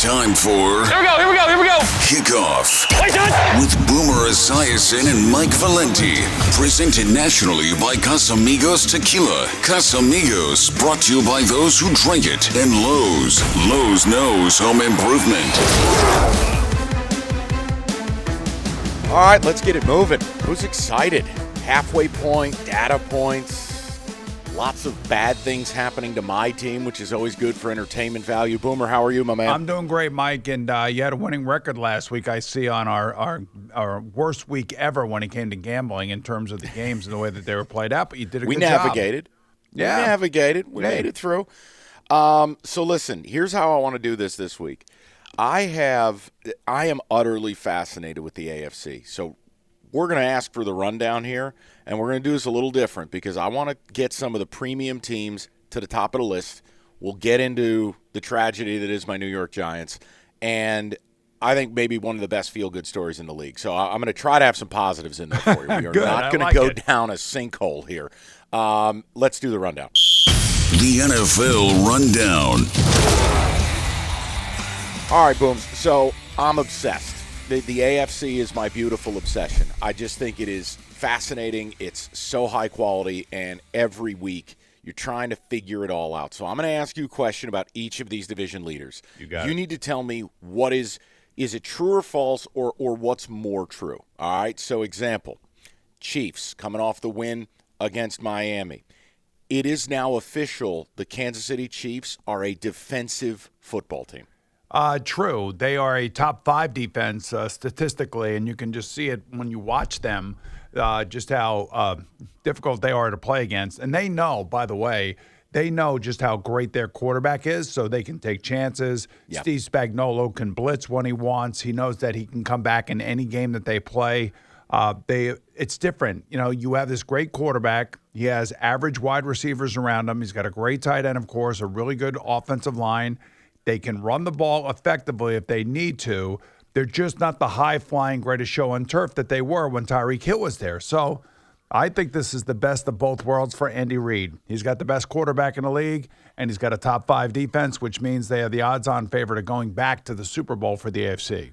Time for... Here we go! Kickoff. Wait, son! With Boomer Esiason and Mike Valenti. Presented nationally by Casamigos Tequila. Casamigos, brought to you by those who drink it. And Lowe's. Lowe's knows home improvement. All right, let's get it moving. Who's excited? Halfway point, data points. Lots of bad things happening to my team, which is always good for entertainment value. Boomer, how are you, my man? I'm doing great, Mike, and you had a winning record last week, I see, on our worst week ever when it came to gambling in terms of the games and the way that they were played out, but you did a good job. We navigated. We made it through. So listen, here's how I want to do this week. I am utterly fascinated with the AFC. So we're going to ask for the rundown here, and we're going to do this a little different because I want to get some of the premium teams to the top of the list. We'll get into the tragedy that is my New York Giants, and I think maybe one of the best feel-good stories in the league. So I'm going to try to have some positives in there for you. We are not going to go down a sinkhole here. Let's do the rundown. The NFL Rundown. All right, Boom. So I'm obsessed. The AFC is my beautiful obsession. I just think it is fascinating. It's so high quality, and every week you're trying to figure it all out. So I'm going to ask you a question about each of these division leaders. You need to tell me what is it true or false, or what's more true? All right, so example, Chiefs coming off the win against Miami. It is now official the Kansas City Chiefs are a defensive football team. True. They are a top 5 defense statistically, and you can just see it when you watch them, just how difficult they are to play against. And they know, by the way, just how great their quarterback is, so they can take chances. Yep. Steve Spagnuolo can blitz when he wants. He knows that he can come back in any game that they play. It's different. You know, you have this great quarterback. He has average wide receivers around him. He's got a great tight end, of course, a really good offensive line. They can run the ball effectively if they need to. They're just not the high-flying greatest show on turf that they were when Tyreek Hill was there. So I think this is the best of both worlds for Andy Reid. He's got the best quarterback in the league, and he's got a top 5 defense, which means they have the odds-on favorite of going back to the Super Bowl for the AFC.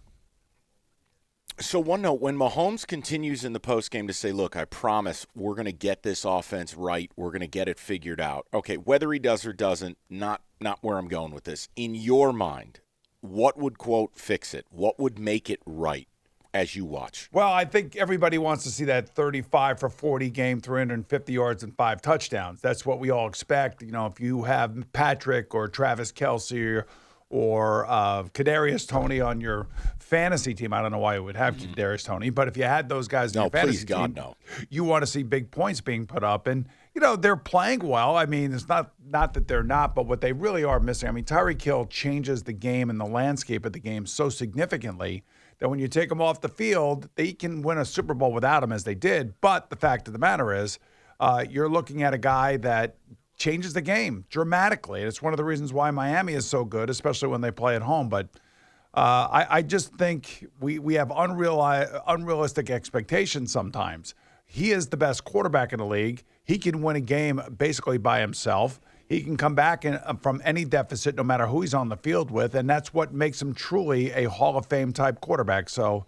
So one note, when Mahomes continues in the postgame to say, look, I promise we're going to get this offense right. We're going to get it figured out. Okay, whether he does or doesn't, not where I'm going with this. In your mind, what would, quote, fix it? What would make it right as you watch? Well, I think everybody wants to see that 35 for 40 game, 350 yards and 5 touchdowns. That's what we all expect. You know, if you have Patrick or Travis Kelce or Kadarius Toney on your fantasy team. I don't know why you would have Kadarius Toney, but if you had those guys in your fantasy team, you want to see big points being put up. And, you know, they're playing well. I mean, it's not that they're not, but what they really are missing, I mean, Tyreek Hill changes the game and the landscape of the game so significantly that when you take them off the field, they can win a Super Bowl without him, as they did. But the fact of the matter is, you're looking at a guy that changes the game dramatically. And it's one of the reasons why Miami is so good, especially when they play at home. But I just think we have unrealistic expectations sometimes. He is the best quarterback in the league. He can win a game basically by himself. He can come back from any deficit no matter who he's on the field with, and that's what makes him truly a Hall of Fame type quarterback. So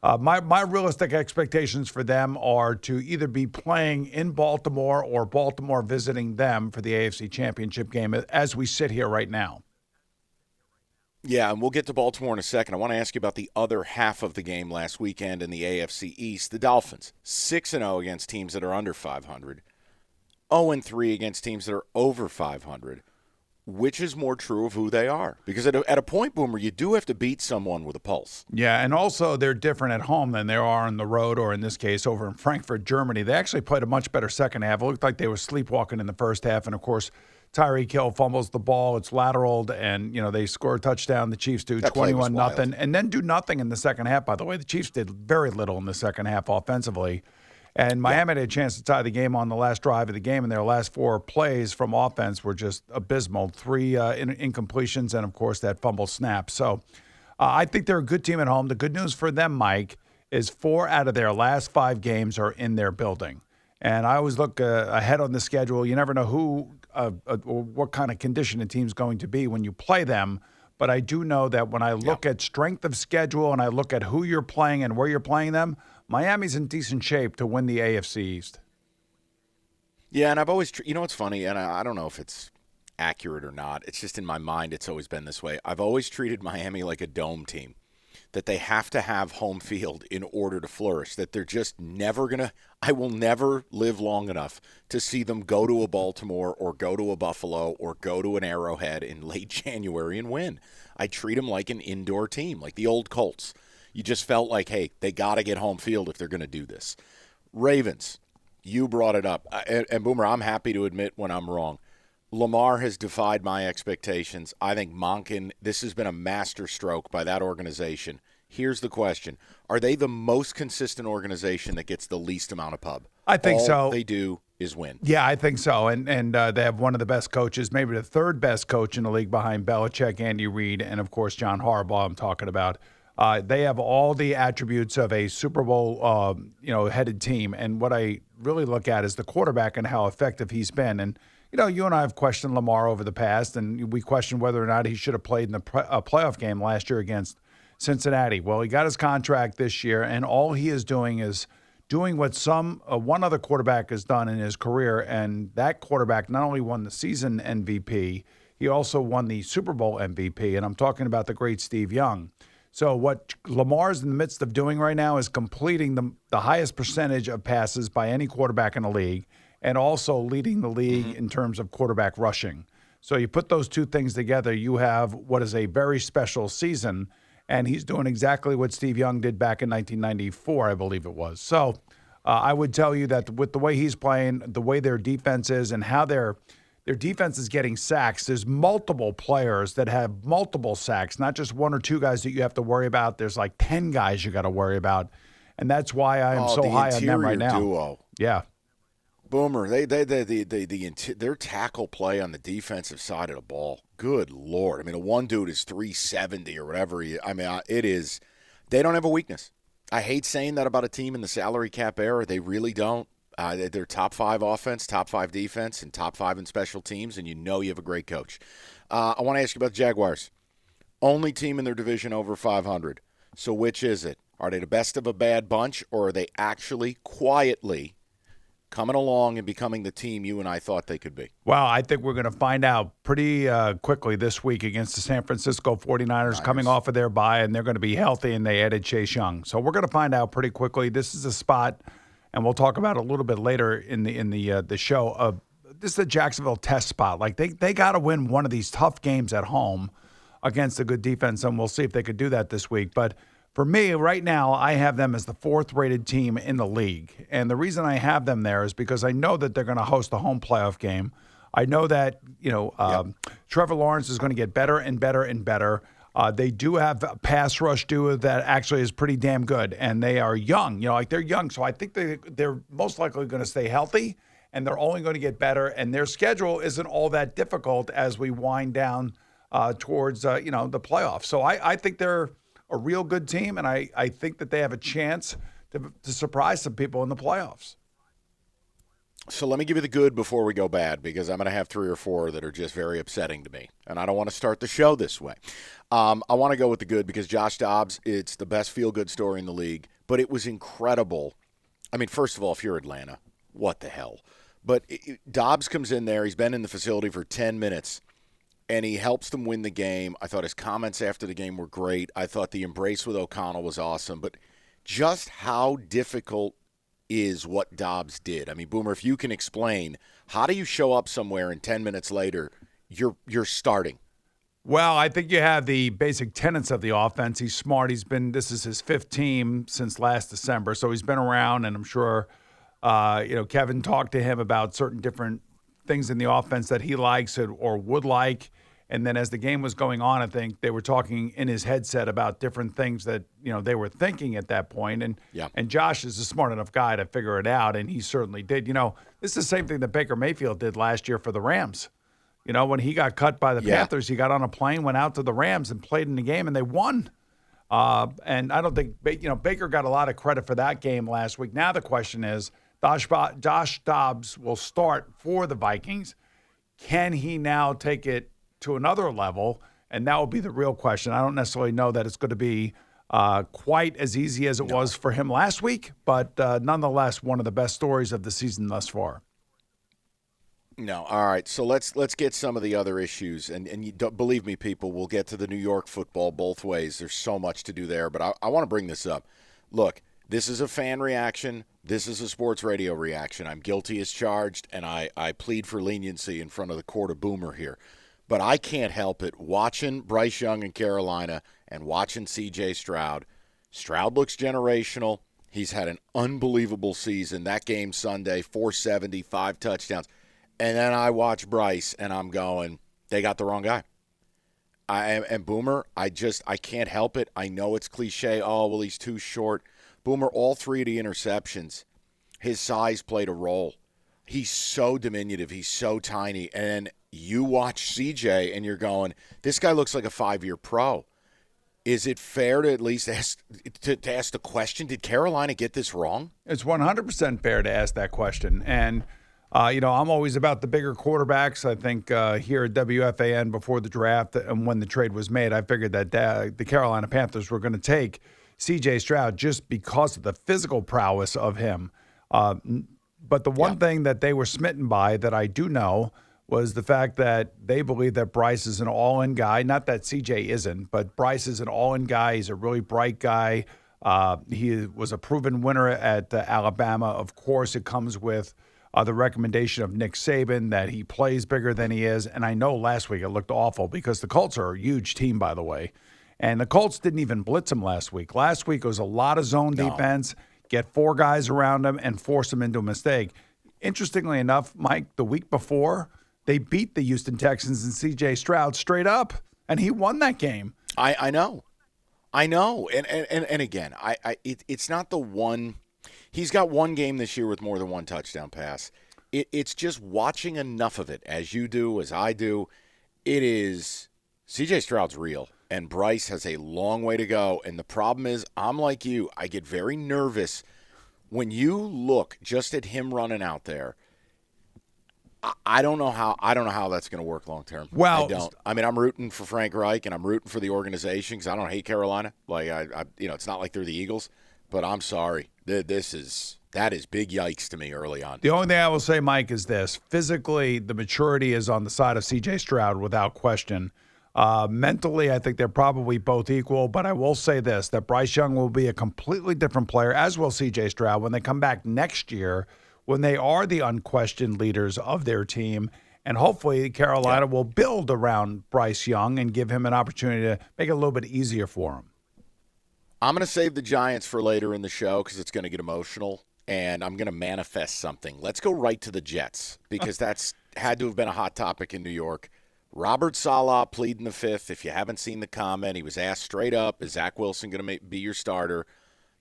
my realistic expectations for them are to either be playing in Baltimore or Baltimore visiting them for the AFC Championship game as we sit here right now. Yeah, and we'll get to Baltimore in a second. I want to ask you about the other half of the game last weekend in the AFC East. The Dolphins, 6-0 against teams that are under 500, 0-3 against teams that are over 500. Which is more true of who they are? Because at a point, Boomer, you do have to beat someone with a pulse. Yeah, and also they're different at home than they are on the road, or in this case, over in Frankfurt, Germany. They actually played a much better second half. It looked like they were sleepwalking in the first half, and, of course, Tyreek Hill fumbles the ball. It's lateraled, and, you know, they score a touchdown. The Chiefs do 21-0, and then do nothing in the second half, by the way. The Chiefs did very little in the second half offensively. And Miami had a chance to tie the game on the last drive of the game, and their last 4 plays from offense were just abysmal. 3 incompletions and, of course, that fumble snap. So I think they're a good team at home. The good news for them, Mike, is 4 out of their last 5 games are in their building. And I always look ahead on the schedule. You never know who or what kind of condition a team's going to be when you play them. But I do know that when I look at strength of schedule and I look at who you're playing and where you're playing them, Miami's in decent shape to win the AFC East. Yeah, and I've always, what's funny, and I don't know if it's accurate or not. It's just in my mind, it's always been this way. I've always treated Miami like a dome team, that they have to have home field in order to flourish, that they're just never going to – I will never live long enough to see them go to a Baltimore or go to a Buffalo or go to an Arrowhead in late January and win. I treat them like an indoor team, like the old Colts. You just felt like, hey, they got to get home field if they're going to do this. Ravens, you brought it up. And Boomer, I'm happy to admit when I'm wrong. Lamar has defied my expectations. I think Monken, this has been a master stroke by that organization. Here's the question. Are they the most consistent organization that gets the least amount of pub? I think so. All they do is win. Yeah, I think so. And they have one of the best coaches, maybe the third best coach in the league behind Belichick, Andy Reid, and, of course, John Harbaugh I'm talking about. They have all the attributes of a Super Bowl, headed team. And what I really look at is the quarterback and how effective he's been. And, you and I have questioned Lamar over the past, and we questioned whether or not he should have played in the playoff game last year against Cincinnati. Well, he got his contract this year, and all he is doing what one other quarterback has done in his career, and that quarterback not only won the season MVP, he also won the Super Bowl MVP, and I'm talking about the great Steve Young. So what Lamar's in the midst of doing right now is completing the highest percentage of passes by any quarterback in the league, and also leading the league in terms of quarterback rushing. So you put those two things together, you have what is a very special season, and he's doing exactly what Steve Young did back in 1994, I believe it was. So I would tell you that with the way he's playing, the way their defense is, and how their defense is getting sacks, there's multiple players that have multiple sacks, not just one or two guys that you have to worry about. There's like 10 guys you got to worry about, and that's why I am so high on them right now. Duo. Yeah. Boomer, their tackle play on the defensive side of the ball, good Lord. I mean, one dude is 370 or whatever. It is – they don't have a weakness. I hate saying that about a team in the salary cap era. They really don't. They're top 5 offense, top 5 defense, and top 5 in special teams, and you have a great coach. I want to ask you about the Jaguars. Only team in their division over 500. So which is it? Are they the best of a bad bunch, or are they actually quietly – coming along and becoming the team you and I thought they could be? Well, I think we're going to find out pretty quickly this week against the San Francisco 49ers coming off of their bye, and they're going to be healthy, and they added Chase Young. So we're going to find out pretty quickly. This is a spot, and we'll talk about it a little bit later in the show. This is a Jacksonville test spot. Like they got to win one of these tough games at home against a good defense, and we'll see if they could do that this week. But for me, right now, I have them as the 4th-rated team in the league. And the reason I have them there is because I know that they're going to host a home playoff game. I know that, Trevor Lawrence is going to get better and better and better. They do have a pass rush duo that actually is pretty damn good. And they are young. They're young. So I think they're most likely going to stay healthy, and they're only going to get better. And their schedule isn't all that difficult as we wind down towards, the playoffs. So I think they're a real good team, and I think that they have a chance to surprise some people in the playoffs. So let me give you the good before we go bad, because I'm going to have 3 or 4 that are just very upsetting to me, and I don't want to start the show this way. I want to go with the good because Josh Dobbs, it's the best feel-good story in the league, but it was incredible. I mean, first of all, if you're Atlanta, what the hell? But Dobbs comes in there. He's been in the facility for 10 minutes. And he helps them win the game. I thought his comments after the game were great. I thought the embrace with O'Connell was awesome. But just how difficult is what Dobbs did? I mean, Boomer, if you can explain, how do you show up somewhere and 10 minutes later you're starting? Well, I think you have the basic tenets of the offense. He's smart. This is his 5th team since last December. So he's been around, and I'm sure, Kevin talked to him about certain different things in the offense that he likes or would like. And then as the game was going on, I think they were talking in his headset about different things that, they were thinking at that point. And Josh is a smart enough guy to figure it out, and he certainly did. This is the same thing that Baker Mayfield did last year for the Rams. When he got cut by the Panthers, he got on a plane, went out to the Rams, and played in the game, and they won. And I don't think, Baker got a lot of credit for that game last week. Now the question is, Josh Dobbs will start for the Vikings. Can he now take it to another level And that will be the real question. I don't necessarily know that it's going to be quite as easy as it was for him last week, but nonetheless, one of the best stories of the season thus far. No, all right. So let's get some of the other issues, and you don't, believe me, people, we'll get to the New York football both ways. There's so much to do there, but I want to bring this up. Look, this is a fan reaction. This is a sports radio reaction. I'm guilty as charged, and I plead for leniency in front of the court of Boomer here. But I can't help it watching Bryce Young in Carolina and watching C.J. Stroud. Stroud looks generational. He's had an unbelievable season. That game Sunday, 470, 5 touchdowns. And then I watch Bryce, and I'm going, they got the wrong guy. And Boomer, I can't help it. I know it's cliche. Oh, well, he's too short. Boomer, all 3 of the interceptions, his size played a role. He's so diminutive. He's so tiny. And you watch CJ, and you're going, this guy looks like a 5-year pro. Is it fair to at least ask the question, did Carolina get this wrong? It's 100% fair to ask that question. And I'm always about the bigger quarterbacks. I think here at WFAN before the draft and when the trade was made, I figured that the Carolina Panthers were going to take C.J. Stroud just because of the physical prowess of him. But the one thing that they were smitten by that I do know was the fact that they believe that Bryce is an all-in guy. Not that C.J. isn't, but Bryce is an all-in guy. He's a really bright guy. He was a proven winner at Alabama. Of course, it comes with the recommendation of Nick Saban that he plays bigger than he is. And I know last week it looked awful because the Colts are a huge team, by the way. And the Colts didn't even blitz him last week. Last week it was a lot of zone defense, get 4 guys around him and force him into a mistake. Interestingly enough, Mike, the week before, they beat the Houston Texans and C.J. Stroud straight up, and he won that game. I know. And again, it's not the one. He's got one game this year with more than 1 touchdown pass. It's just watching enough of it, as you do, as I do. It is C.J. Stroud's real, and Bryce has a long way to go. And the problem is, I'm like you. I get very nervous when you look just at him running out there. I don't know how that's going to work long term. Well, I don't. I mean, I'm rooting for Frank Reich and I'm rooting for the organization because I don't hate Carolina. Like it's not like they're the Eagles, but I'm sorry. That is big yikes to me early on. The only thing I will say, Mike, is this: physically, the maturity is on the side of C.J. Stroud without question. Mentally, I think they're probably both equal. But I will say this: that Bryce Young will be a completely different player, as will C.J. Stroud, when they come back next year, when they are the unquestioned leaders of their team. And hopefully Carolina will build around Bryce Young and give him an opportunity to make it a little bit easier for him. I'm going to save the Giants for later in the show because it's going to get emotional, and I'm going to manifest something. Let's go right to the Jets because that's had to have been a hot topic in New York. Robert Saleh pleading the fifth. If you haven't seen the comment, he was asked straight up, is Zach Wilson going to be your starter?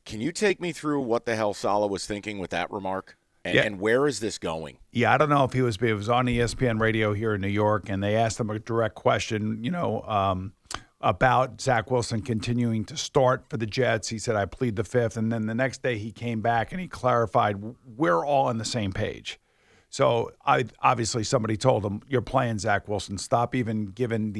Can you take me through what the hell Saleh was thinking with that remark? And where is this going? Yeah, I don't know if it was on ESPN radio here in New York, and they asked him a direct question, about Zach Wilson continuing to start for the Jets. He said, I plead the fifth. And then the next day he came back and he clarified, we're all on the same page. So obviously somebody told him, you're playing Zach Wilson. Stop even giving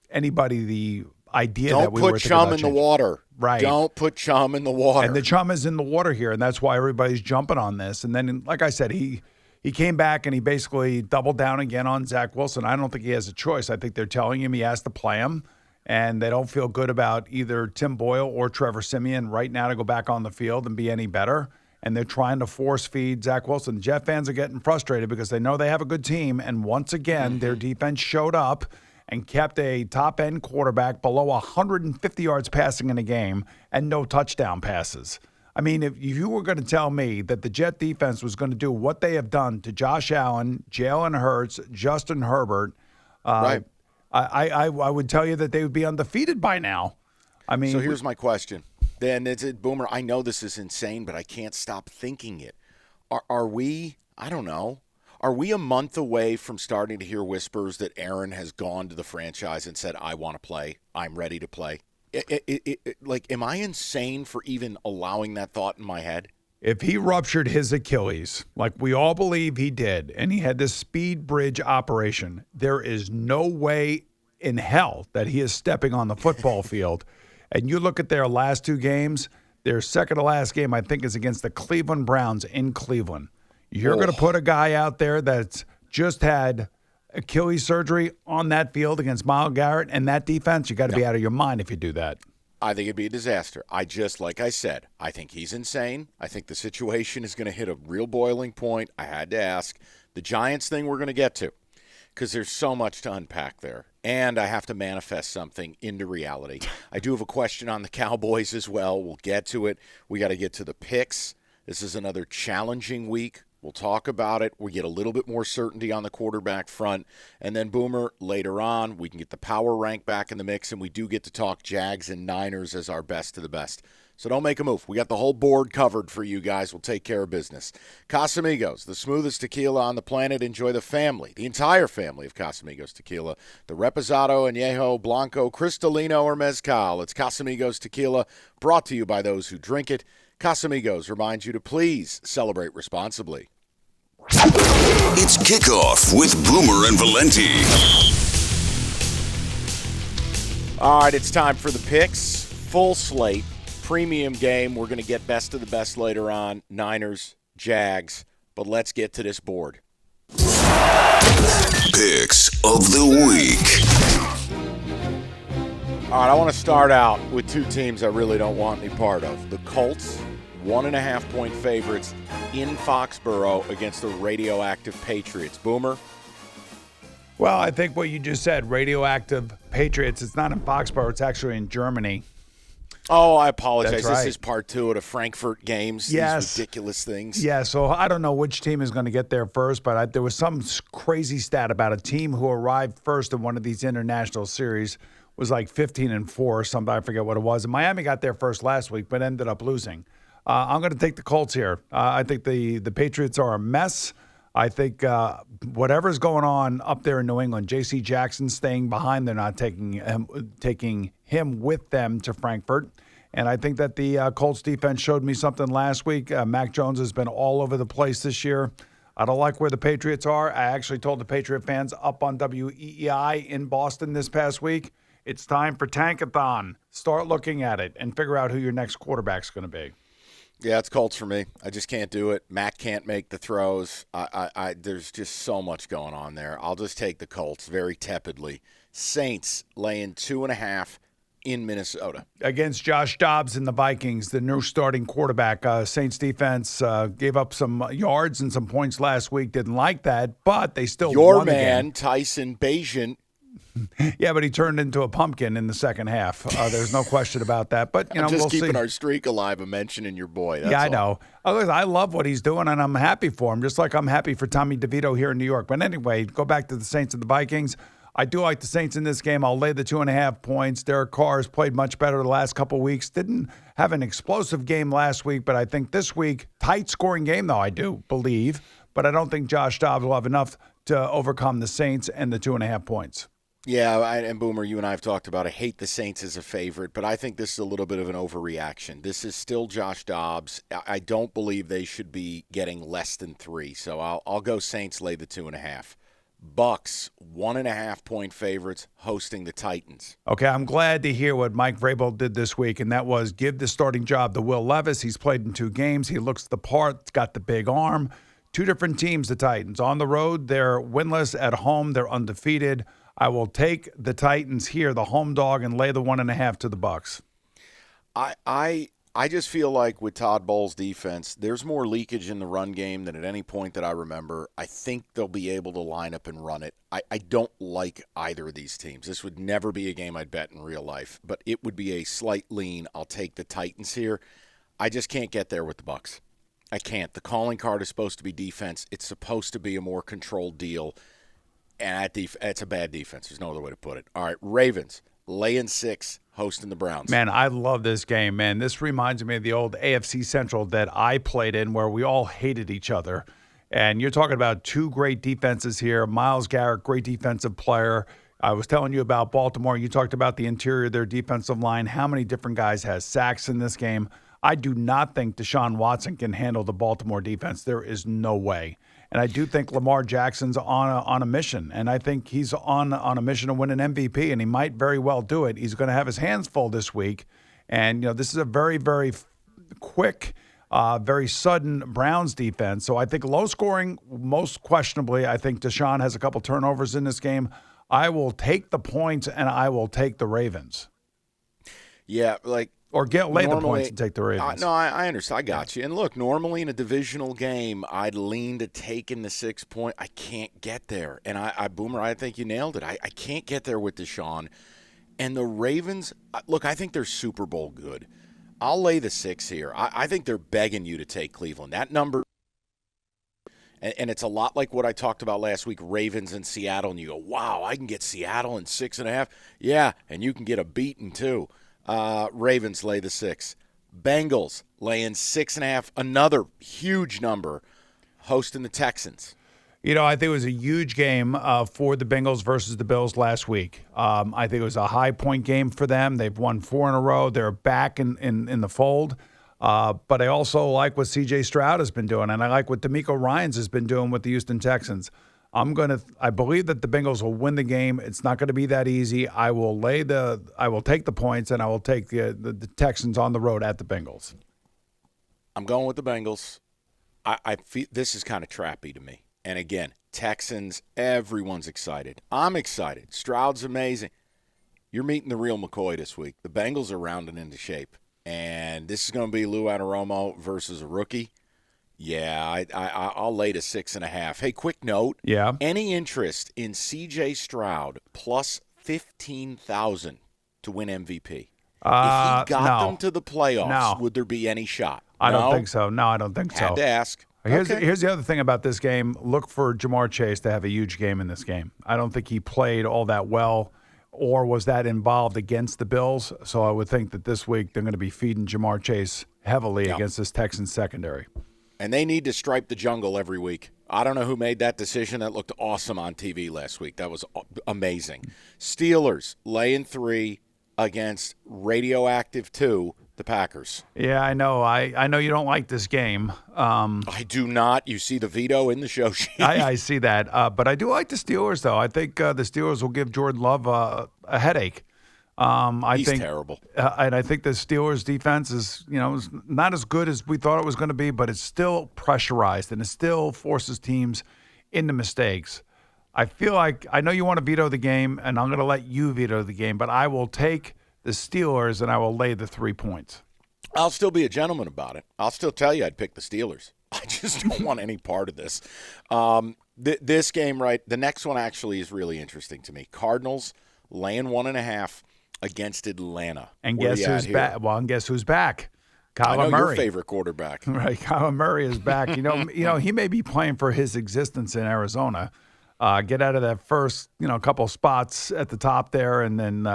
anybody the idea that we were thinking about chum in the water. Right. Don't put chum in the water. And the chum is in the water here, and that's why everybody's jumping on this. And then, like I said, he came back and he basically doubled down again on Zach Wilson. I don't think he has a choice. I think they're telling him he has to play him, and they don't feel good about either Tim Boyle or Trevor Siemian right now to go back on the field and be any better. And they're trying to force feed Zach Wilson. Jet fans are getting frustrated because they know they have a good team, and once again, their defense showed up and kept a top-end quarterback below 150 yards passing in a game and no touchdown passes. I mean, if you were going to tell me that the Jet defense was going to do what they have done to Josh Allen, Jalen Hurts, Justin Herbert, right. I would tell you that they would be undefeated by now. I mean, so here's my question. Then it's Boomer. I know this is insane, but I can't stop thinking it. Are we? I don't know. Are we a month away from starting to hear whispers that Aaron has gone to the franchise and said, I want to play. I'm ready to play. Am I insane for even allowing that thought in my head? If he ruptured his Achilles, like we all believe he did, and he had this speed bridge operation, there is no way in hell that he is stepping on the football field. And you look at their last 2 games, their second to last game, I think, is against the Cleveland Browns in Cleveland. You're going to put a guy out there that's just had Achilles surgery on that field against Myles Garrett and that defense, you got to be out of your mind if you do that. I think it'd be a disaster. Like I said, I think he's insane. I think the situation is going to hit a real boiling point. I had to ask. The Giants thing we're going to get to because there's so much to unpack there. And I have to manifest something into reality. I do have a question on the Cowboys as well. We'll get to it. We got to get to the picks. This is another challenging week. We'll talk about it. We get a little bit more certainty on the quarterback front. And then, Boomer, later on, we can get the power rank back in the mix, and we do get to talk Jags and Niners as our best of the best. So don't make a move. We got the whole board covered for you guys. We'll take care of business. Casamigos, the smoothest tequila on the planet. Enjoy the family, the entire family of Casamigos tequila. The Reposado, Añejo, Blanco, Cristalino, or Mezcal. It's Casamigos tequila, brought to you by those who drink it. Casamigos reminds you to please celebrate responsibly. It's Kickoff with Boomer and Valenti. All right, it's time for the picks. Full slate, premium game. We're going to get best of the best later on. Niners, Jags. But let's get to this board. Picks of the week. All right, I want to start out with 2 teams I really don't want any part of. The Colts, 1.5-point favorites in Foxborough against the radioactive Patriots. Boomer? Well, I think what you just said, radioactive Patriots, it's not in Foxborough, it's actually in Germany. Oh, I apologize. That's right. This is part 2 of the Frankfurt games. Yes. These ridiculous things. Yeah, so I don't know which team is going to get there first, but there was some crazy stat about a team who arrived first in one of these international series was like 15-4 or something. I forget what it was. And Miami got there first last week, but ended up losing. I'm going to take the Colts here. I think the Patriots are a mess. I think whatever's going on up there in New England, J.C. Jackson staying behind. They're not taking him with them to Frankfurt. And I think that the Colts defense showed me something last week. Mac Jones has been all over the place this year. I don't like where the Patriots are. I actually told the Patriot fans up on WEEI in Boston this past week, it's time for Tankathon. Start looking at it and figure out who your next quarterback's going to be. Yeah, it's Colts for me. I just can't do it. Mac can't make the throws. There's just so much going on there. I'll just take the Colts very tepidly. Saints laying 2.5 in Minnesota. Against Josh Dobbs and the Vikings, the new starting quarterback. Saints defense gave up some yards and some points last week. Didn't like that, but they still won the game. Your man, Tyson Bagent. Yeah, but he turned into a pumpkin in the second half. There's no question about that. But I'm just we'll keeping see. our streak alive of mentioning your boy. That's yeah, I all. know. I love what he's doing, and I'm happy for him, just like I'm happy for Tommy DeVito here in New York. But anyway, go back to the Saints and the Vikings. I do like the Saints in this game. I'll lay the 2.5 points. Derek Carr has played much better the last couple weeks. Didn't have an explosive game last week, but I think this week, tight scoring game, though, I do believe. But I don't think Josh Dobbs will have enough to overcome the Saints and the 2.5 points. Yeah, and Boomer, you and I have talked about I hate the Saints as a favorite, but I think this is a little bit of an overreaction. This is still Josh Dobbs. I don't believe they should be getting less than 3, so I'll go Saints lay the 2.5. Bucks, 1.5-point favorites hosting the Titans. Okay, I'm glad to hear what Mike Vrabel did this week, and that was give the starting job to Will Levis. He's played in 2 games. He looks the part, got the big arm. 2 different teams, the Titans. On the road, they're winless. At home, they're undefeated. I will take the Titans here, the home dog, and lay the 1.5 to the Bucks. I just feel like with Todd Bowles' defense, there's more leakage in the run game than at any point that I remember. I think they'll be able to line up and run it. I don't like either of these teams. This would never be a game I'd bet in real life, but it would be a slight lean. I'll take the Titans here. I just can't get there with the Bucks. I can't. The calling card is supposed to be defense. It's supposed to be a more controlled deal. And it's a bad defense. There's no other way to put it. All right, Ravens, laying 6, hosting the Browns. Man, I love this game, man. This reminds me of the old AFC Central that I played in where we all hated each other. And you're talking about 2 great defenses here. Myles Garrett, great defensive player. I was telling you about Baltimore. You talked about the interior of their defensive line. How many different guys has sacks in this game? I do not think Deshaun Watson can handle the Baltimore defense. There is no way. And I do think Lamar Jackson's on a mission, and I think he's on a mission to win an MVP, and he might very well do it. He's going to have his hands full this week, and this is a very, very quick, very sudden Browns defense. So I think low scoring, most questionably. I think Deshaun has a couple turnovers in this game. I will take the points, and I will take the Ravens. Yeah, or lay the points and take the Ravens. No, I understand. I got you. And look, normally in a divisional game, I'd lean to taking the 6 point. I can't get there. And Boomer, I think you nailed it. I can't get there with Deshaun. And the Ravens, look, I think they're Super Bowl good. I'll lay the 6 here. I think they're begging you to take Cleveland. That number, and it's a lot like what I talked about last week, Ravens and Seattle. And you go, wow, I can get Seattle in 6.5. Yeah, and you can get a beating too. Ravens lay the 6. Bengals laying 6.5. Another huge number, hosting the Texans. I think it was a huge game for the Bengals versus the Bills last week. I think it was a high-point game for them. They've won 4 in a row. They're back in the fold. But I also like what C.J. Stroud has been doing, and I like what DeMeco Ryans has been doing with the Houston Texans. I believe that the Bengals will win the game. It's not going to be that easy. I will take the points, and I will take the Texans on the road at the Bengals. I'm going with the Bengals. I feel this is kind of trappy to me. And again, Texans, everyone's excited. I'm excited. Stroud's amazing. You're meeting the real McCoy this week. The Bengals are rounding into shape. And this is going to be Lou Anarumo versus a rookie. Yeah, I'll lay to 6.5. Hey, quick note. Yeah. Any interest in C.J. Stroud plus 15,000 to win MVP? If he got them to the playoffs, would there be any shot? I don't think so. No, I don't think so. Had to ask. Here's the other thing about this game. Look for Jamar Chase to have a huge game in this game. I don't think he played all that well or was that involved against the Bills. So I would think that this week they're going to be feeding Jamar Chase heavily against this Texans secondary. And they need to stripe the jungle every week. I don't know who made that decision. That looked awesome on TV last week. That was amazing. Steelers laying 3 against radioactive 2, the Packers. Yeah, I know. I know you don't like this game. I do not. You see the veto in the show sheet. I see that. But I do like the Steelers, though. I think the Steelers will give Jordan Love a headache. He's terrible. And I think the Steelers' defense is not as good as we thought it was going to be, but it's still pressurized, and it still forces teams into mistakes. I feel like I know you want to veto the game, and I'm going to let you veto the game, but I will take the Steelers, and I will lay the 3 points. I'll still be a gentleman about it. I'll still tell you I'd pick the Steelers. I just don't want any part of this. This game, the next one actually is really interesting to me. Cardinals laying 1.5 against Atlanta. And guess who's back? Well, and guess who's back? Kyler Murray. Your favorite quarterback. Right, Kyler Murray is back. He may be playing for his existence in Arizona. Get out of that first, couple spots at the top there, and then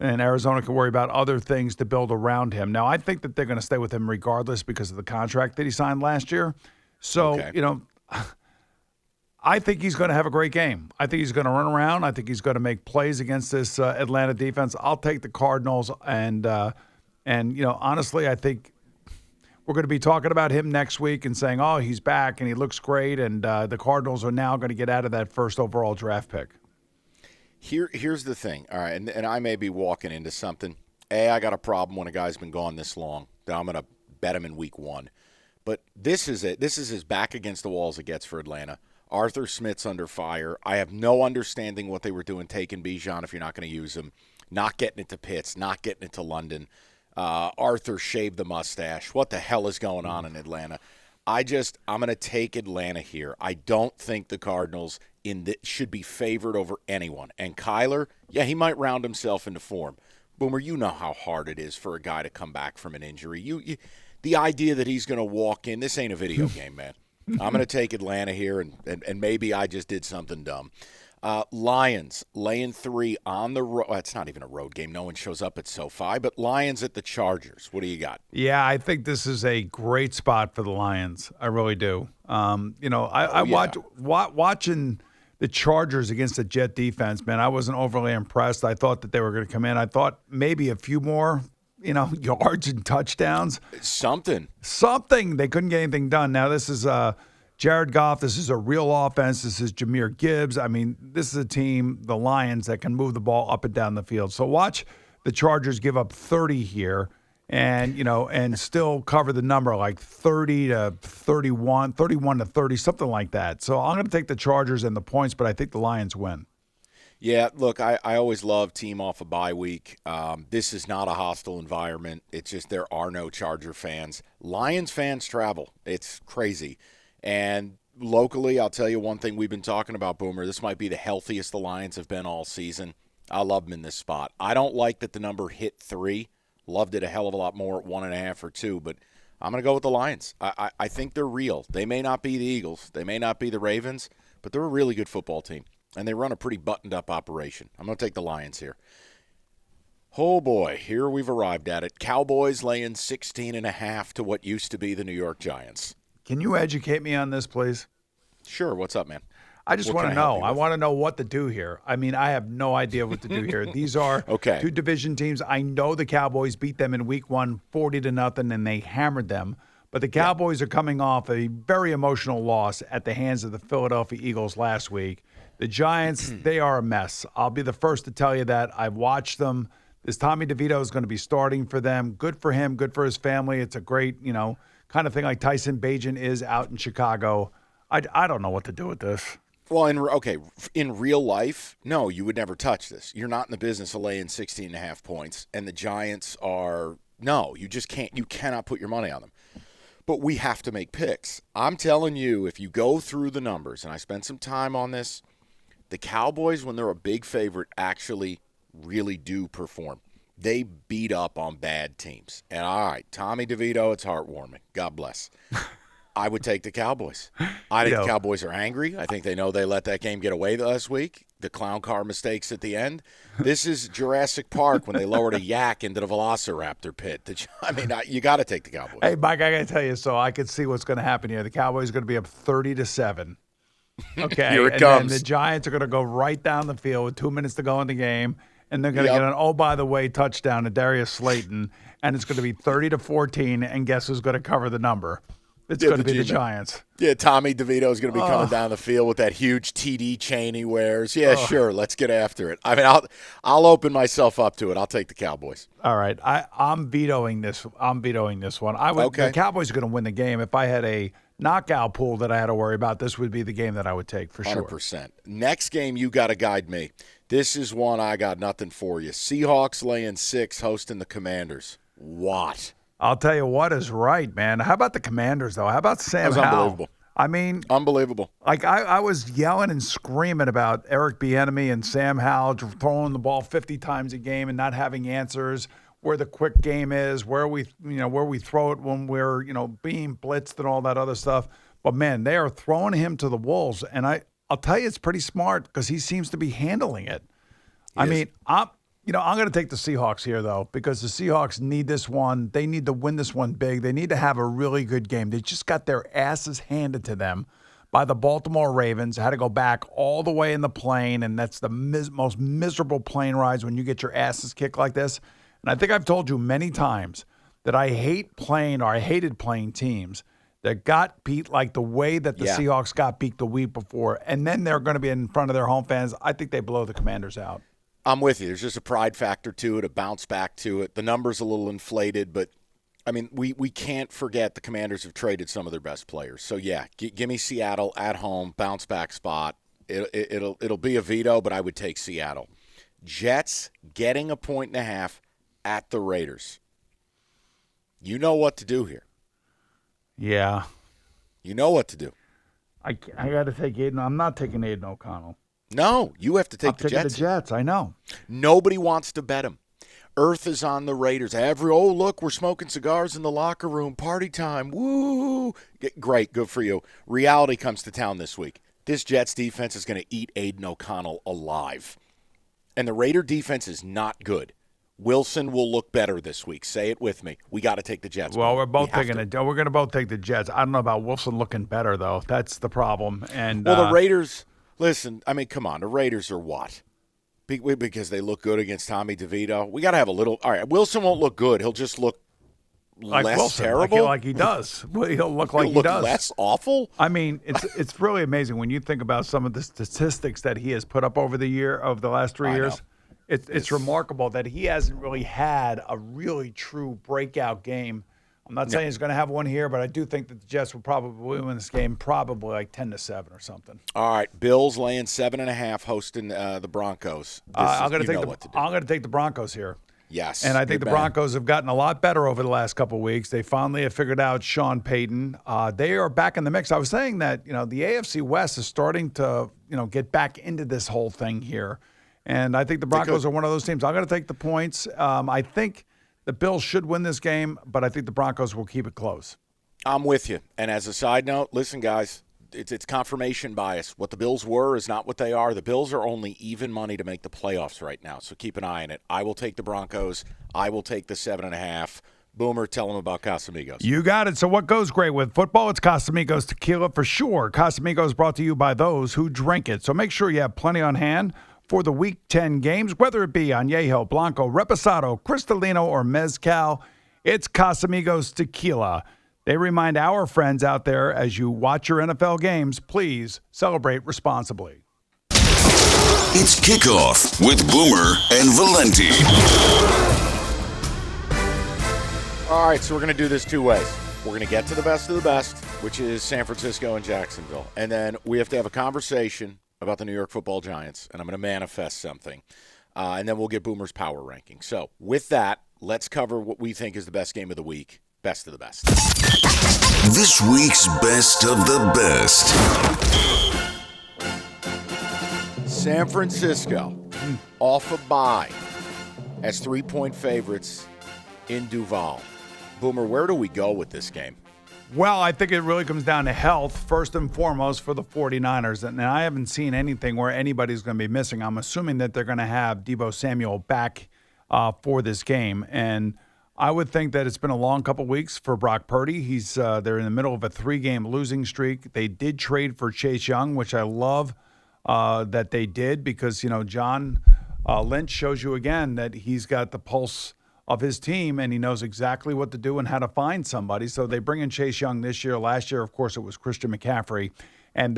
and Arizona can worry about other things to build around him. Now, I think that they're going to stay with him regardless because of the contract that he signed last year. So, I think he's going to have a great game. I think he's going to run around. I think he's going to make plays against this Atlanta defense. I'll take the Cardinals, and honestly, I think we're going to be talking about him next week and saying, oh, he's back and he looks great, and the Cardinals are now going to get out of that first overall draft pick. Here's the thing, all right, and I may be walking into something. I got a problem when a guy's been gone this long that I'm going to bet him in week 1. But this is it. This is as back against the wall as it gets for Atlanta. Arthur Smith's under fire. I have no understanding what they were doing taking Bijan if you're not going to use him, not getting it to Pitts, not getting it to London. Arthur shaved the mustache. What the hell is going on in Atlanta? I'm going to take Atlanta here. I don't think the Cardinals should be favored over anyone. And Kyler, he might round himself into form. Boomer, you know how hard it is for a guy to come back from an injury. The idea that he's going to walk in, this ain't a video game, man. I'm going to take Atlanta here, and maybe I just did something dumb. Lions laying 3 on the road. It's not even a road game. No one shows up at SoFi, but Lions at the Chargers. What do you got? Yeah, I think this is a great spot for the Lions. I really do. Watching the Chargers against the Jet defense, man, I wasn't overly impressed. I thought that they were going to come in. I thought maybe a few more, yards and touchdowns. Something. They couldn't get anything done. Now, this is Jared Goff, this is a real offense. This is Jahmyr Gibbs. I mean, this is a team, the Lions, that can move the ball up and down the field. So watch the Chargers give up 30 here and still cover the number like 30 to 31, 31 to 30, something like that. So I'm going to take the Chargers and the points, but I think the Lions win. Yeah, look, I always love team off a bye week. This is not a hostile environment. It's just there are no Charger fans. Lions fans travel. It's crazy. And locally, I'll tell you one thing we've been talking about, Boomer. This might be the healthiest the Lions have been all season. I love them in this spot. I don't like that the number hit 3. Loved it a hell of a lot more at 1.5 or 2, but I'm going to go with the Lions. I think they're real. They may not be the Eagles. They may not be the Ravens, but they're a really good football team, and they run a pretty buttoned-up operation. I'm going to take the Lions here. Oh, boy, here we've arrived at it. Cowboys laying 16.5 to what used to be the New York Giants. Can you educate me on this, please? Sure. What's up, man? I just want to know. I want to know what to do here. I mean, I have no idea what to do here. These are two division teams. I know the Cowboys beat them in week 1 40-0, and they hammered them. But the Cowboys are coming off a very emotional loss at the hands of the Philadelphia Eagles last week. The Giants, they are a mess. I'll be the first to tell you that. I've watched them. This Tommy DeVito is going to be starting for them. Good for him. Good for his family. It's a great, kind of thing like Tyson Bagent is out in Chicago. I don't know what to do with this. Well, in real life, no, you would never touch this. You're not in the business of laying 16.5 points, and the Giants are – no, you just can't – you cannot put your money on them. But we have to make picks. I'm telling you, if you go through the numbers, and I spent some time on this, the Cowboys, when they're a big favorite, actually really do perform. They beat up on bad teams. And, all right, Tommy DeVito, it's heartwarming. God bless. I would take the Cowboys. I think the Cowboys are angry. I think they know they let that game get away last week. The clown car mistakes at the end. This is Jurassic Park when they lowered a yak into the Velociraptor pit. I mean, you got to take the Cowboys. Hey, Mike, I got to tell you, so I could see what's going to happen here. The Cowboys are going to be up 30-7. Okay, here it and comes. Then the Giants are going to go right down the field with 2 minutes to go in the game, and they're going to get an by the way touchdown to Darius Slayton, and it's going to be 30-14. And guess who's going to cover the number? It's going to be the Giants. Yeah, Tommy DeVito is going to be coming down the field with that huge TD chain he wears. Yeah, sure, let's get after it. I mean, I'll open myself up to it. I'll take the Cowboys. All right, I'm vetoing this. I'm vetoing this one. The Cowboys are going to win the game. If I had a knockout pool that I had to worry about, this would be the game that I would take for 100%. sure. Next game, you got to guide me. This is one I got nothing for you. Seahawks laying 6, hosting the Commanders. What? I'll tell you what is right, man. How about the Commanders, though? How about Sam Howell? Unbelievable. I mean, unbelievable. Like I was yelling and screaming about Eric Bieniemy and Sam Howell throwing the ball 50 times a game and not having answers. Where the quick game is, where we throw it when we're being blitzed and all that other stuff. But man, they are throwing him to the wolves, and I'll tell you, it's pretty smart because he seems to be handling it. I'm going to take the Seahawks here, though, because the Seahawks need this one. They need to win this one big. They need to have a really good game. They just got their asses handed to them by the Baltimore Ravens. Had to go back all the way in the plane, and that's the most miserable plane rides when you get your asses kicked like this. And I think I've told you many times that I hated playing teams that got beat like the way that the Seahawks got beat the week before, and then they're going to be in front of their home fans. I think they blow the Commanders out. I'm with you. There's just a pride factor to it, a bounce back to it. The number's a little inflated, but, I mean, we can't forget the Commanders have traded some of their best players. So, yeah, give me Seattle at home, bounce back spot. It'll be a veto, but I would take Seattle. Jets getting 1.5 at the Raiders. You know what to do here. Yeah. You know what to do. I got to take Aiden. I'm not taking Aiden O'Connell. No, you have to take the Jets. I'm taking the Jets, I know. Nobody wants to bet them. Earth is on the Raiders. Look, we're smoking cigars in the locker room. Party time. Woo. Great, good for you. Reality comes to town this week. This Jets defense is going to eat Aiden O'Connell alive. And the Raider defense is not good. Wilson will look better this week. Say it with me. We got to take the Jets. Well, we're both taking it. We're going to both take the Jets. I don't know about Wilson looking better, though. That's the problem. And the Raiders – listen, I mean, come on. The Raiders are what? Because they look good against Tommy DeVito. We got to have a little – all right, Wilson won't look good. He'll just look like less Wilson. terrible? Like he does. Well, he'll look like He'll he does. less awful? I mean, it's really amazing when you think about some of the statistics that he has put up over the last 3 years. It's remarkable that he hasn't really had a really true breakout game. I'm not saying he's going to have one here, but I do think that the Jets will probably win this game, probably like 10-7 or something. All right, Bills laying 7.5, hosting the Broncos. I'm going to take the Broncos here. Yes, and I think the Broncos have gotten a lot better over the last couple of weeks. They finally have figured out Sean Payton. They are back in the mix. I was saying that the AFC West is starting to get back into this whole thing here, and I think the Broncos are one of those teams. I'm going to take the points. I think the Bills should win this game, but I think the Broncos will keep it close. I'm with you. And as a side note, listen, guys, it's confirmation bias. What the Bills were is not what they are. The Bills are only even money to make the playoffs right now, so keep an eye on it. I will take the Broncos. I will take the 7.5. Boomer, tell them about Casamigos. You got it. So what goes great with football? It's Casamigos tequila for sure. Casamigos brought to you by those who drink it. So make sure you have plenty on hand for the Week 10 games, whether it be Añejo, Blanco, Reposado, Cristalino, or Mezcal. It's Casamigos tequila. They remind our friends out there, as you watch your NFL games, please celebrate responsibly. It's Kickoff with Boomer and Valenti. All right, so we're going to do this two ways. We're going to get to the best of the best, which is San Francisco and Jacksonville. And then we have to have a conversation about the New York Football Giants, and I'm going to manifest something. And then we'll get Boomer's power ranking. So with that, let's cover what we think is the best game of the week, best of the best. This week's best of the best. San Francisco, off a bye, as 3-point favorites in Duval. Boomer, where do we go with this game? Well, I think it really comes down to health, first and foremost, for the 49ers. And I haven't seen anything where anybody's going to be missing. I'm assuming that they're going to have Deebo Samuel back for this game. And I would think that it's been a long couple weeks for Brock Purdy. They're in the middle of a 3-game losing streak. They did trade for Chase Young, which I love that they did because, John Lynch shows you again that he's got the pulse of his team, and he knows exactly what to do and how to find somebody. So they bring in Chase Young this year. Last year, of course, it was Christian McCaffrey. And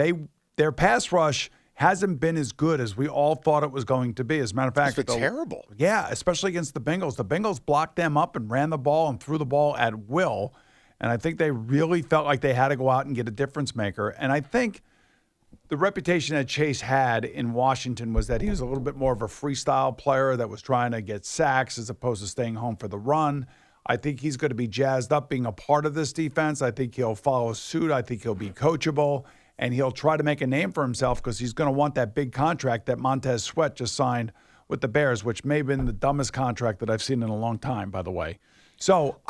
their pass rush hasn't been as good as we all thought it was going to be. As a matter of fact, it's terrible. Yeah, especially against the Bengals. The Bengals blocked them up and ran the ball and threw the ball at will. And I think they really felt like they had to go out and get a difference maker. And I think the reputation that Chase had in Washington was that he was a little bit more of a freestyle player that was trying to get sacks as opposed to staying home for the run. I think he's going to be jazzed up being a part of this defense. I think he'll follow suit. I think he'll be coachable, and he'll try to make a name for himself because he's going to want that big contract that Montez Sweat just signed with the Bears, which may have been the dumbest contract that I've seen in a long time, by the way. So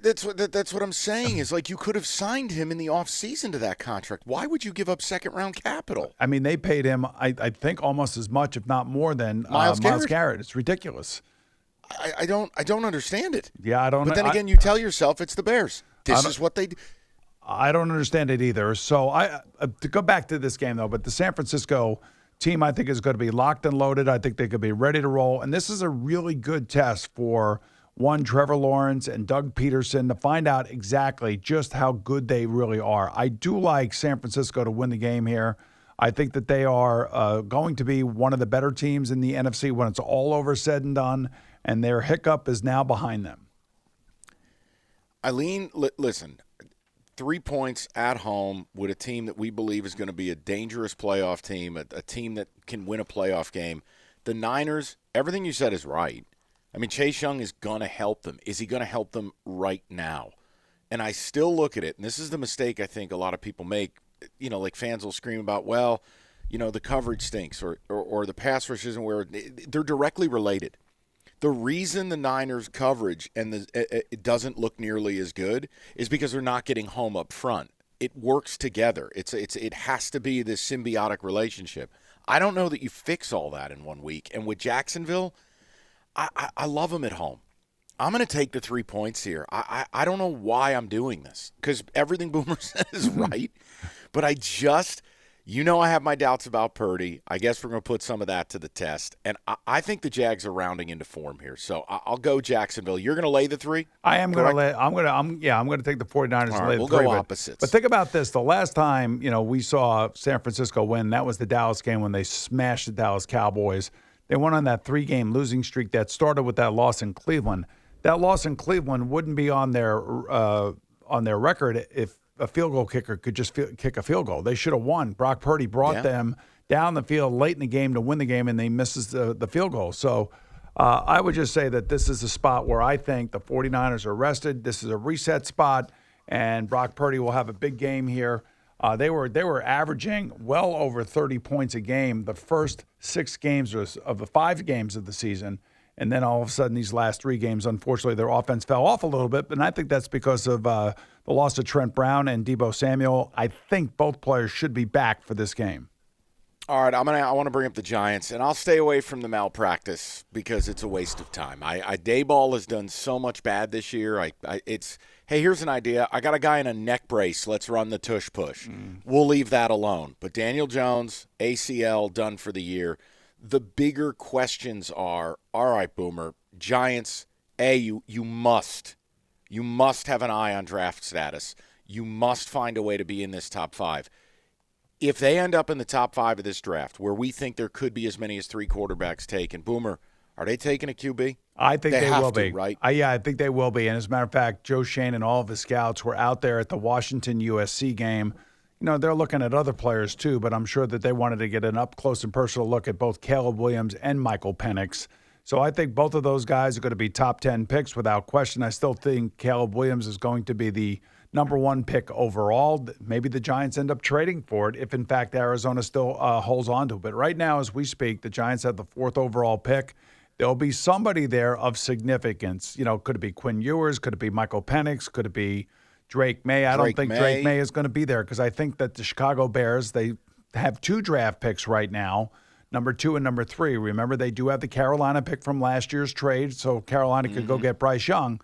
That's what I'm saying is like you could have signed him in the offseason to that contract. Why would you give up second-round capital? I mean, they paid him, I think, almost as much, if not more, than Myles Garrett. It's ridiculous. I don't understand it. Yeah, I don't. But then again, you tell yourself it's the Bears. This is what they do. I don't understand it either. So to go back to this game, though, but the San Francisco team, I think, is going to be locked and loaded. I think they could be ready to roll. And this is a really good test for Trevor Lawrence and Doug Peterson to find out exactly just how good they really are. I do like San Francisco to win the game here. I think that they are going to be one of the better teams in the NFC when it's all over said and done, and their hiccup is now behind them. Eileen, listen, 3 points at home with a team that we believe is going to be a dangerous playoff team, a team that can win a playoff game. The Niners, everything you said is right. I mean, Chase Young is going to help them. Is he going to help them right now? And I still look at it, and this is the mistake I think a lot of people make. Like fans will scream about, well, the coverage stinks or the pass rush isn't where they're directly related. The reason the Niners coverage and it doesn't look nearly as good is because they're not getting home up front. It works together. It has to be this symbiotic relationship. I don't know that you fix all that in 1 week. And with Jacksonville, I love them at home. I'm going to take the 3 points here. I don't know why I'm doing this because everything Boomer said is right, but I just You know I have my doubts about Purdy. I guess we're going to put some of that to the test. And I think the Jags are rounding into form here. So I'll go Jacksonville. You're going to lay the 3? I am going to lay. I'm going to take the 49ers and lay the 3. We'll go opposites. But think about this. The last time, we saw San Francisco win, that was the Dallas game when they smashed the Dallas Cowboys. They went on that 3-game losing streak that started with that loss in Cleveland. That loss in Cleveland wouldn't be on their record if a field goal kicker could just kick a field goal. They should have won. Brock Purdy brought them down the field late in the game to win the game, and they misses the field goal. So I would just say that this is a spot where I think the 49ers are rested. This is a reset spot, and Brock Purdy will have a big game here. They were averaging well over 30 points a game the first 6 games of the 5 games of the season. And then all of a sudden, these last 3 games, unfortunately, their offense fell off a little bit. And I think that's because of the loss of Trent Brown and Deebo Samuel. I think both players should be back for this game. All right, I want to bring up the Giants, and I'll stay away from the malpractice because it's a waste of time. Dayball has done so much bad this year. Hey, here's an idea. I got a guy in a neck brace. Let's run the tush push. We'll leave that alone. But Daniel Jones, ACL, done for the year. The bigger questions are, all right, Boomer, Giants, you must have an eye on draft status. You must find a way to be in this top 5. If they end up in the top 5 of this draft, where we think there could be as many as 3 quarterbacks taken, Boomer, are they taking a QB? I think they will be. Right? I think they will be. And as a matter of fact, Joe Shane and all of his scouts were out there at the Washington USC game. They're looking at other players too, but I'm sure that they wanted to get an up-close and personal look at both Caleb Williams and Michael Penix. So I think both of those guys are going to be top 10 picks without question. I still think Caleb Williams is going to be the number 1 pick overall. Maybe the Giants end up trading for it if, in fact, Arizona still holds on to it. But right now, as we speak, the Giants have the 4th overall pick. There'll be somebody there of significance. Could it be Quinn Ewers? Could it be Michael Penix? Could it be Drake May? I don't think Drake May is going to be there because I think that the Chicago Bears, they have 2 draft picks right now, number 2 and number 3. Remember, they do have the Carolina pick from last year's trade, so Carolina could go get Bryce Young.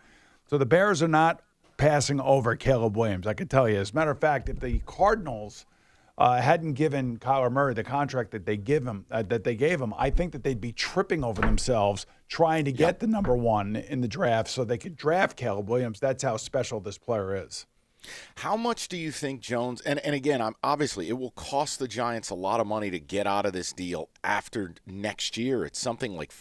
So the Bears are not passing over Caleb Williams, I can tell you. As a matter of fact, if the Cardinals hadn't given Kyler Murray the contract that they gave him, I think that they'd be tripping over themselves trying to get the number 1 in the draft so they could draft Caleb Williams. That's how special this player is. How much do you think Jones, and again, obviously it will cost the Giants a lot of money to get out of this deal after next year. It's something like,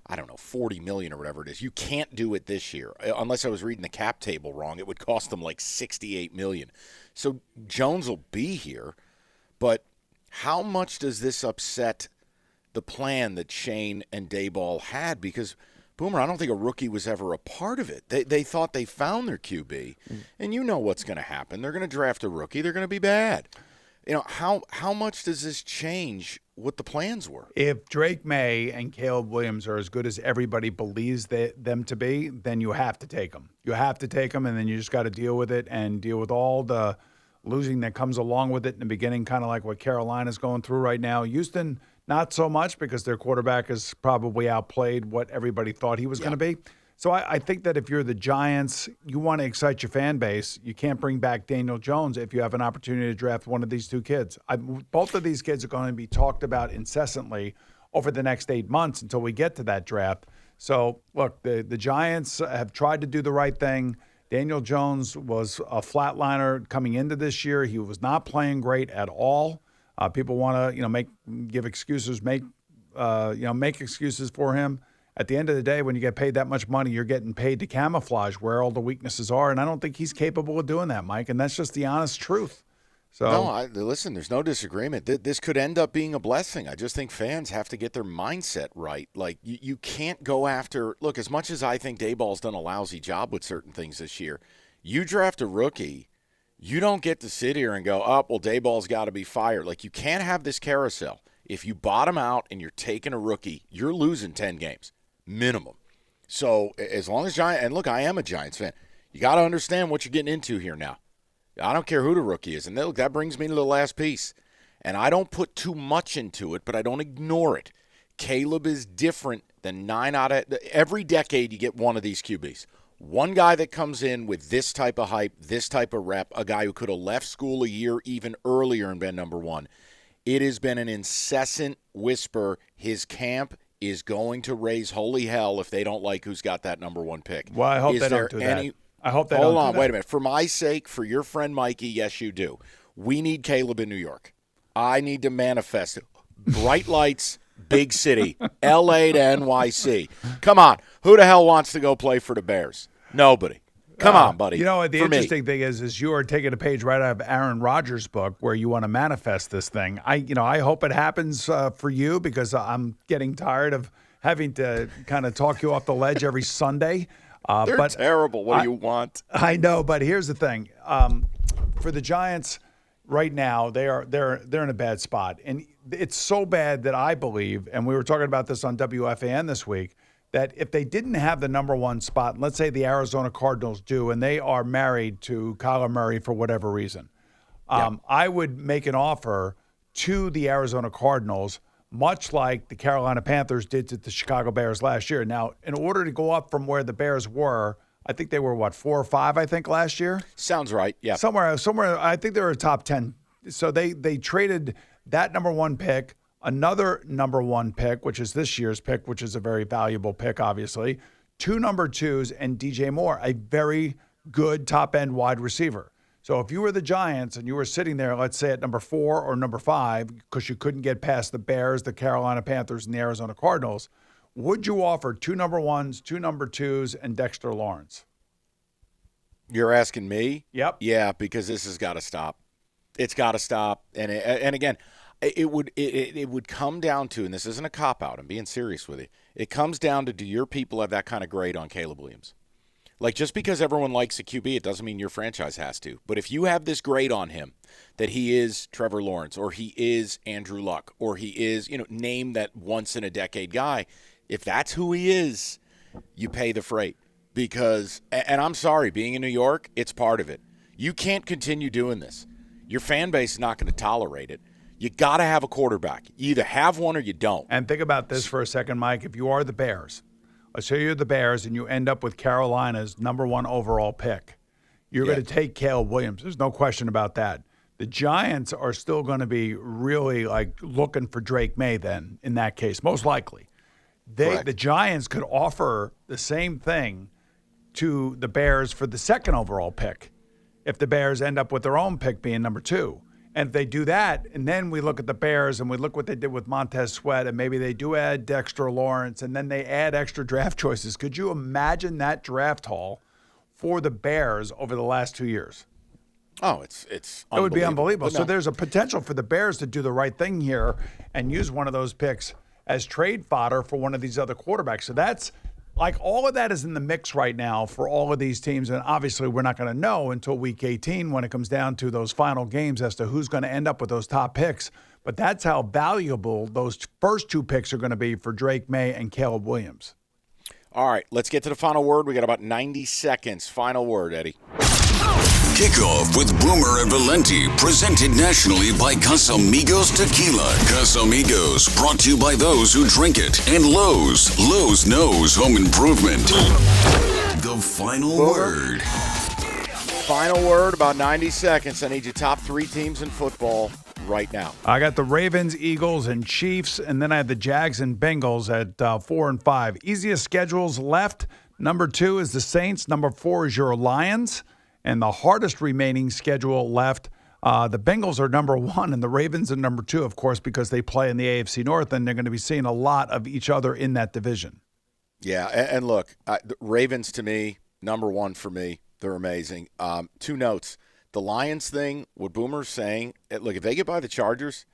I don't know, $40 million or whatever it is. You can't do it this year. Unless I was reading the cap table wrong, it would cost them like $68 million. So Jones will be here, but how much does this upset the plan that Shane and Dayball had? Because, Boomer, I don't think a rookie was ever a part of it. They thought they found their QB, and you know what's going to happen. They're going to draft a rookie. They're going to be bad. How much does this change what the plans were? If Drake May and Caleb Williams are as good as everybody believes them to be, then you have to take them. You have to take them, and then you just got to deal with it and deal with all the losing that comes along with it in the beginning, kind of like what Carolina's going through right now. Houston, not so much because their quarterback has probably outplayed what everybody thought he was going to be. So I think that if you're the Giants, you want to excite your fan base. You can't bring back Daniel Jones if you have an opportunity to draft one of these 2 kids. Both of these kids are going to be talked about incessantly over the next 8 months until we get to that draft. So, look, the Giants have tried to do the right thing. Daniel Jones was a flatliner coming into this year. He was not playing great at all. People want to, give excuses, make excuses for him. At the end of the day, when you get paid that much money, you're getting paid to camouflage where all the weaknesses are, and I don't think he's capable of doing that, Mike, and that's just the honest truth. So no, listen, there's no disagreement. This could end up being a blessing. I just think fans have to get their mindset right. Like, you can't go after – look, as much as I think Dayball's done a lousy job with certain things this year, you draft a rookie, you don't get to sit here and go, Dayball's got to be fired. Like, you can't have this carousel. If you bottom out and you're taking a rookie, you're losing 10 games, minimum. So as long as and look, I am a Giants fan. You got to understand what you're getting into here now. I don't care who the rookie is. And look, that brings me to the last piece. And I don't put too much into it, but I don't ignore it. Caleb is different than 9 out of – every decade you get one of these QBs. One guy that comes in with this type of hype, this type of rep, a guy who could have left school a year even earlier and been number 1. it has been an incessant whisper. His camp is going to raise holy hell if they don't like who's got that number 1 pick. Well, I hope they don't do that. I hope they don't do that. Hold on, wait a minute. For my sake, for your friend Mikey, yes, you do. We need Caleb in New York. I need to manifest it. Bright lights, big city, L.A. to NYC. Come on. Who the hell wants to go play for the Bears? Nobody. Come on, buddy. You know what the interesting thing is you are taking a page right out of Aaron Rodgers' book where you want to manifest this thing. I hope it happens for you because I'm getting tired of having to kind of talk you off the ledge every Sunday. They're terrible. What do you want? I know, but here's the thing. For the Giants right now, they're in a bad spot. And it's so bad that I believe, and we were talking about this on WFAN this week, that if they didn't have the number 1 spot, and let's say the Arizona Cardinals do, and they are married to Kyler Murray for whatever reason, I would make an offer to the Arizona Cardinals, much like the Carolina Panthers did to the Chicago Bears last year. Now, in order to go up from where the Bears were, I think they were, 4 or 5, I think, last year? Sounds right, yeah. Somewhere, I think they were a top 10. So they traded that number 1 pick, another number 1 pick, which is this year's pick, which is a very valuable pick, obviously, 2 number 2s, and DJ Moore, a very good top-end wide receiver. So if you were the Giants and you were sitting there, let's say at number 4 or number 5, because you couldn't get past the Bears, the Carolina Panthers, and the Arizona Cardinals, would you offer 2 number 1s, 2 number 2s, and Dexter Lawrence? You're asking me? Yep. Yeah, because this has got to stop. It's got to stop. And again, it would come down to, and this isn't a cop-out, I'm being serious with you, it comes down to, do your people have that kind of grade on Caleb Williams? Like, just because everyone likes a QB, it doesn't mean your franchise has to. But if you have this grade on him, that he is Trevor Lawrence, or he is Andrew Luck, or he is, name that once-in-a-decade guy, if that's who he is, you pay the freight. Because, and I'm sorry, being in New York, it's part of it. You can't continue doing this. Your fan base is not going to tolerate it. You got to have a quarterback. You either have one or you don't. And think about this for a second, Mike. If you are the Bears, let's say you're the Bears and you end up with Carolina's number 1 overall pick, you're going to take Caleb Williams. There's no question about that. The Giants are still going to be really looking for Drake May then in that case, most likely. The Giants could offer the same thing to the Bears for the 2nd overall pick if the Bears end up with their own pick being number 2. And if they do that, and then we look at the Bears and we look what they did with Montez Sweat, and maybe they do add Dexter Lawrence, and then they add extra draft choices. Could you imagine that draft haul for the Bears over the last 2 years? Oh, it's it would be unbelievable. No. So there's a potential for the Bears to do the right thing here and use one of those picks as trade fodder for one of these other quarterbacks. So that's all of that is in the mix right now for all of these teams. And obviously we're not going to know until week 18 when it comes down to those final games as to who's going to end up with those top picks. But that's how valuable those first 2 picks are going to be for Drake May and Caleb Williams. All right, let's get to the final word. We got about 90 seconds. Final word, Eddie. Kickoff with Boomer and Valenti, presented nationally by Casamigos Tequila. Casamigos, brought to you by those who drink it. And Lowe's. Lowe's knows home improvement. The final word. Final word, about 90 seconds. I need your top 3 teams in football right now. I got the Ravens, Eagles, and Chiefs, and then I have the Jags and Bengals at 4 and 5. Easiest schedules left. Number 2 is the Saints. Number 4 is your Lions. And the hardest remaining schedule left, the Bengals are number 1, and the Ravens are number 2, of course, because they play in the AFC North, and they're going to be seeing a lot of each other in that division. Yeah, and look, the Ravens to me, number 1 for me. They're amazing. 2 notes. The Lions thing, what Boomer's saying, look, if they get by the Chargers,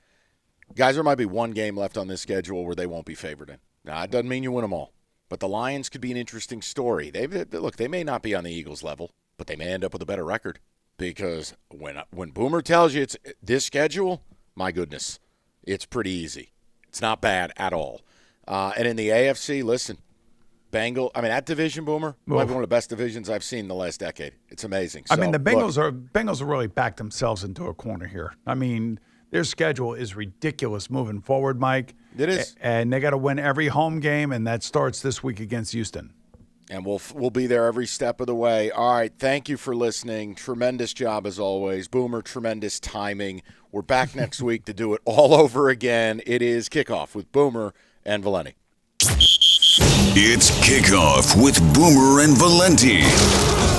guys, there might be 1 game left on this schedule where they won't be favored in. Now, it doesn't mean you win them all, but the Lions could be an interesting story. Look, they may not be on the Eagles level, but they may end up with a better record because when Boomer tells you it's this schedule, my goodness, it's pretty easy. It's not bad at all. And in the AFC, listen, that division, Boomer, might be one of the best divisions I've seen in the last decade. It's amazing. The Bengals are really backed themselves into a corner here. Their schedule is ridiculous moving forward, Mike. It is. And they got to win every home game, and that starts this week against Houston. And we'll be there every step of the way. All right, thank you for listening. Tremendous job as always. Boomer, tremendous timing. We're back next week to do it all over again. It is Kickoff with Boomer and Valenti. It's Kickoff with Boomer and Valenti.